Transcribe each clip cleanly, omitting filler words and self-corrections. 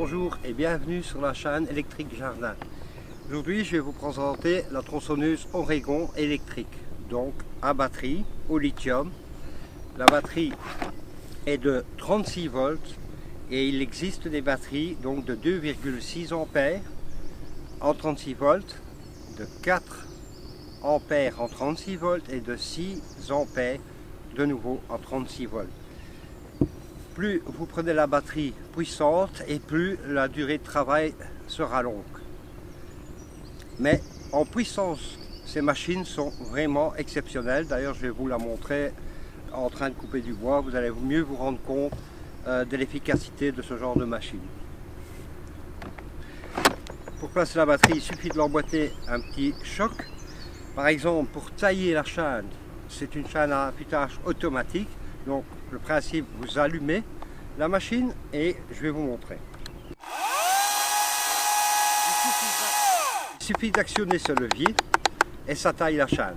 Bonjour et bienvenue sur la chaîne Électrique Jardin. Aujourd'hui je vais vous présenter la tronçonneuse Oregon électrique, donc à batterie au lithium. La batterie est de 36 volts et il existe des batteries donc de 2,6 ampères en 36 volts, de 4 ampères en 36 volts et de 6 ampères de nouveau en 36 volts. Plus vous prenez la batterie puissante et plus la durée de travail sera longue. Mais en puissance, ces machines sont vraiment exceptionnelles. D'ailleurs, je vais vous la montrer en train de couper du bois. Vous allez mieux vous rendre compte de l'efficacité de ce genre de machine. Pour placer la batterie, il suffit de l'emboîter un petit choc. Par exemple, pour tailler la chaîne, c'est une chaîne à affûtage automatique. Donc le principe, vous allumez la machine et je vais vous montrer. Il suffit d'actionner ce levier et ça taille la chaîne.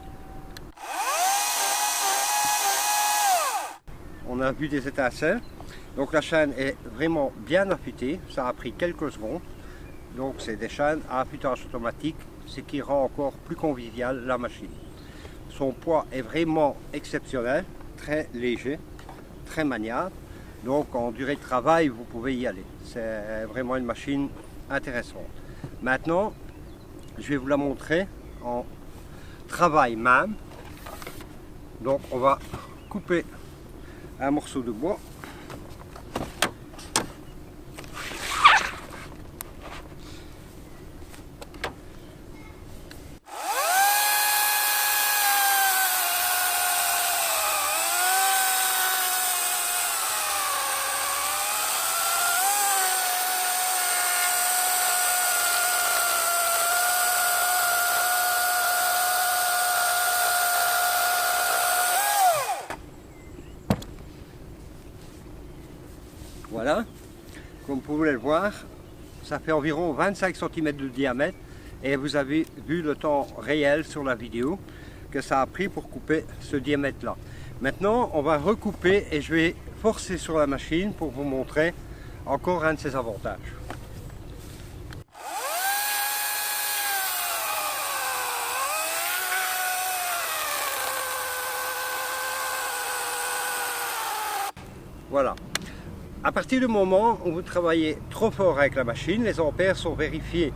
On a vu des étincelles. Donc la chaîne est vraiment bien affûtée. Ça a pris quelques secondes. Donc c'est des chaînes à affûtage automatique, ce qui rend encore plus convivial la machine. Son poids est vraiment exceptionnel, très léger, très maniable. Donc en durée de travail, vous pouvez y aller. C'est vraiment une machine intéressante. Maintenant, je vais vous la montrer en travail même. Donc on va couper un morceau de bois. Voilà, comme vous pouvez le voir, ça fait environ 25 cm de diamètre et vous avez vu le temps réel sur la vidéo que ça a pris pour couper ce diamètre là. Maintenant on va recouper et je vais forcer sur la machine pour vous montrer encore un de ses avantages. Voilà. À partir du moment où vous travaillez trop fort avec la machine, les ampères sont vérifiés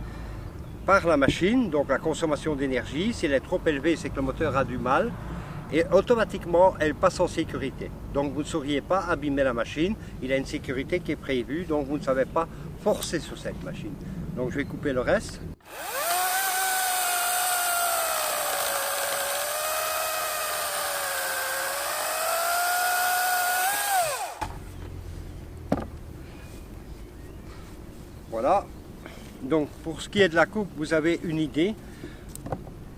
par la machine, donc la consommation d'énergie. Si elle est trop élevée, c'est que le moteur a du mal et automatiquement elle passe en sécurité. Donc vous ne sauriez pas abîmer la machine, il y a une sécurité qui est prévue, donc vous ne savez pas forcer sur cette machine. Donc je vais couper le reste. Voilà, donc pour ce qui est de la coupe, vous avez une idée.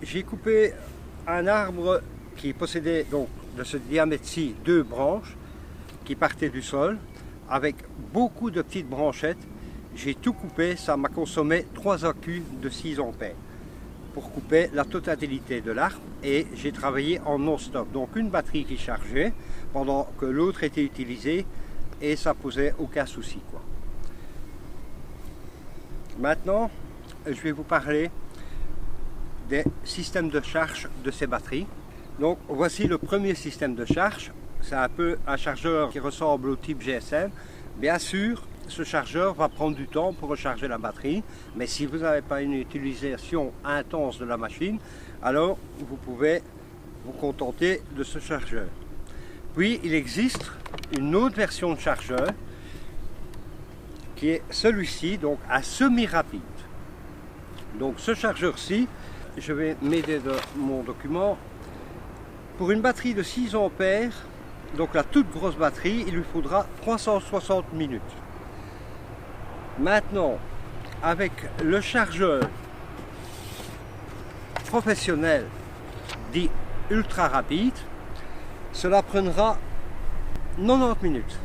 J'ai coupé un arbre qui possédait donc de ce diamètre-ci 2 branches qui partaient du sol avec beaucoup de petites branchettes. J'ai tout coupé, ça m'a consommé 3 accus de 6 ampères pour couper la totalité de l'arbre et j'ai travaillé en non-stop. Donc une batterie qui chargeait pendant que l'autre était utilisée et ça posait aucun souci, quoi. Maintenant, je vais vous parler des systèmes de charge de ces batteries. Donc, voici le premier système de charge. C'est un peu un chargeur qui ressemble au type GSM. Bien sûr, ce chargeur va prendre du temps pour recharger la batterie, mais si vous n'avez pas une utilisation intense de la machine, alors vous pouvez vous contenter de ce chargeur. Puis, il existe une autre version de chargeur qui est celui-ci, donc à semi-rapide. Donc ce chargeur-ci, je vais m'aider de mon document. Pour une batterie de 6 ampères, donc la toute grosse batterie, il lui faudra 360 minutes. Maintenant, avec le chargeur professionnel dit ultra rapide, cela prendra 90 minutes.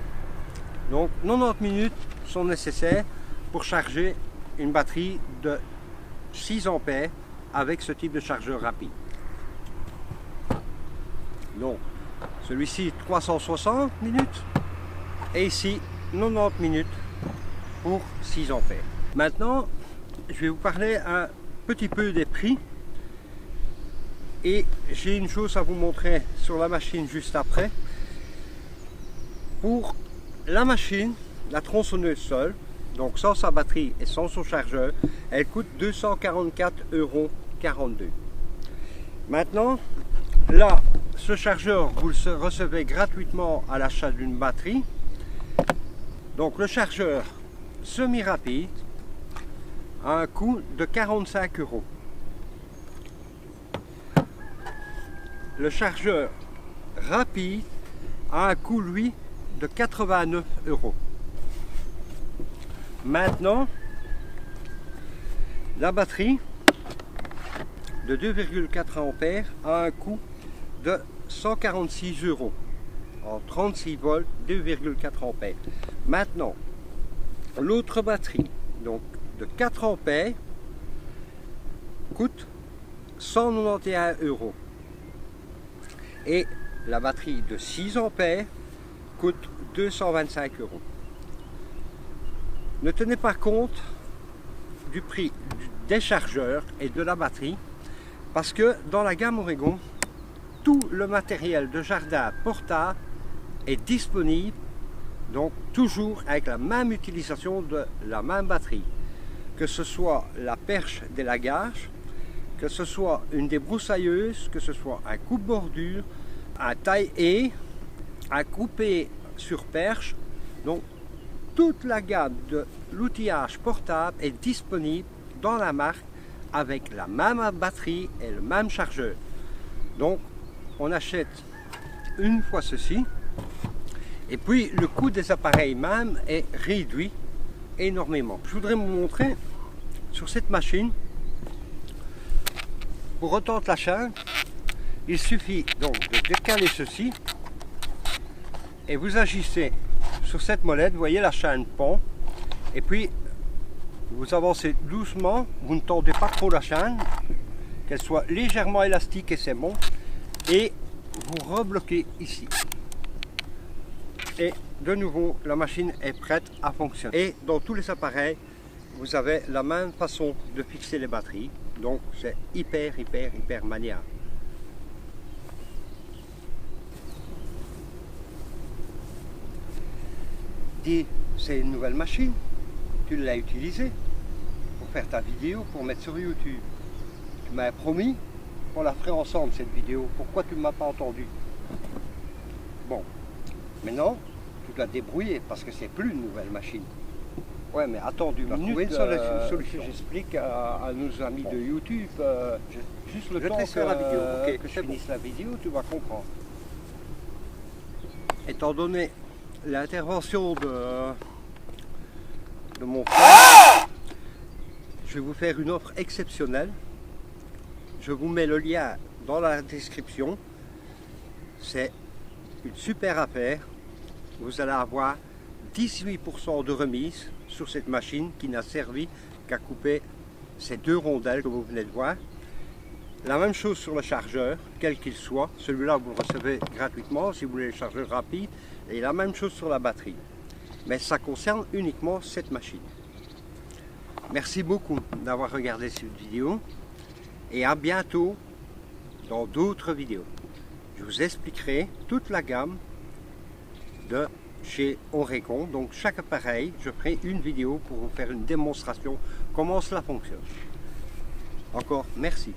Donc 90 minutes sont nécessaires pour charger une batterie de 6 ampères avec ce type de chargeur rapide. Donc celui-ci 360 minutes et ici 90 minutes pour 6 ampères. Maintenant, je vais vous parler un petit peu des prix. Et j'ai une chose à vous montrer sur la machine juste après. Pour la machine, la tronçonneuse seule, donc sans sa batterie et sans son chargeur, elle coûte 244,42 €. Maintenant, là, ce chargeur, vous le recevez gratuitement à l'achat d'une batterie. Donc le chargeur semi-rapide a un coût de 45 €. Le chargeur rapide a un coût, lui, de 89 €. Maintenant, la batterie de 2,4 ampères a un coût de 146 € en 36 volts, 2,4 ampères. Maintenant, l'autre batterie, donc de 4 ampères, coûte 191 € et la batterie de 6 ampères coûte 225 €. Ne tenez pas compte du prix des chargeurs et de la batterie, parce que dans la gamme Oregon, tout le matériel de jardin portable est disponible, donc toujours avec la même utilisation de la même batterie, que ce soit la perche d'élagage, que ce soit une débroussailleuse, que ce soit un coupe-bordure, un taille-haie, un coupé sur perche. Donc toute la gamme de l'outillage portable est disponible dans la marque avec la même batterie et le même chargeur. Donc on achète une fois ceci et puis le coût des appareils même est réduit énormément. Je voudrais vous montrer sur cette machine. Pour retendre la chaîne, il suffit donc de décaler ceci et vous agissez sur cette molette. Vous voyez, la chaîne pend et puis vous avancez doucement, vous ne tendez pas trop la chaîne, qu'elle soit légèrement élastique et c'est bon, et vous rebloquez ici et de nouveau la machine est prête à fonctionner. Et dans tous les appareils vous avez la même façon de fixer les batteries. Donc c'est hyper maniable. Dis, c'est une nouvelle machine, tu l'as utilisée pour faire ta vidéo, pour mettre sur YouTube. Tu m'as promis qu'on la ferait ensemble cette vidéo, pourquoi tu ne m'as pas entendu? Bon, maintenant tu dois te débrouiller parce que c'est plus une nouvelle machine. Ouais, mais attends une minute, solution. J'explique à nos amis de YouTube, juste le temps que la vidéo. Okay, que je finisse la vidéo, tu vas comprendre. Étant donné l'intervention de mon frère, je vais vous faire une offre exceptionnelle. Je vous mets le lien dans la description. C'est une super affaire. Vous allez avoir 18% de remise sur cette machine qui n'a servi qu'à couper ces 2 rondelles que vous venez de voir. La même chose sur le chargeur, quel qu'il soit. Celui-là, vous le recevez gratuitement si vous voulez le chargeur rapide. Et la même chose sur la batterie. Mais ça concerne uniquement cette machine. Merci beaucoup d'avoir regardé cette vidéo. Et à bientôt dans d'autres vidéos. Je vous expliquerai toute la gamme de chez Oregon. Donc chaque appareil, je ferai une vidéo pour vous faire une démonstration comment cela fonctionne. Encore merci.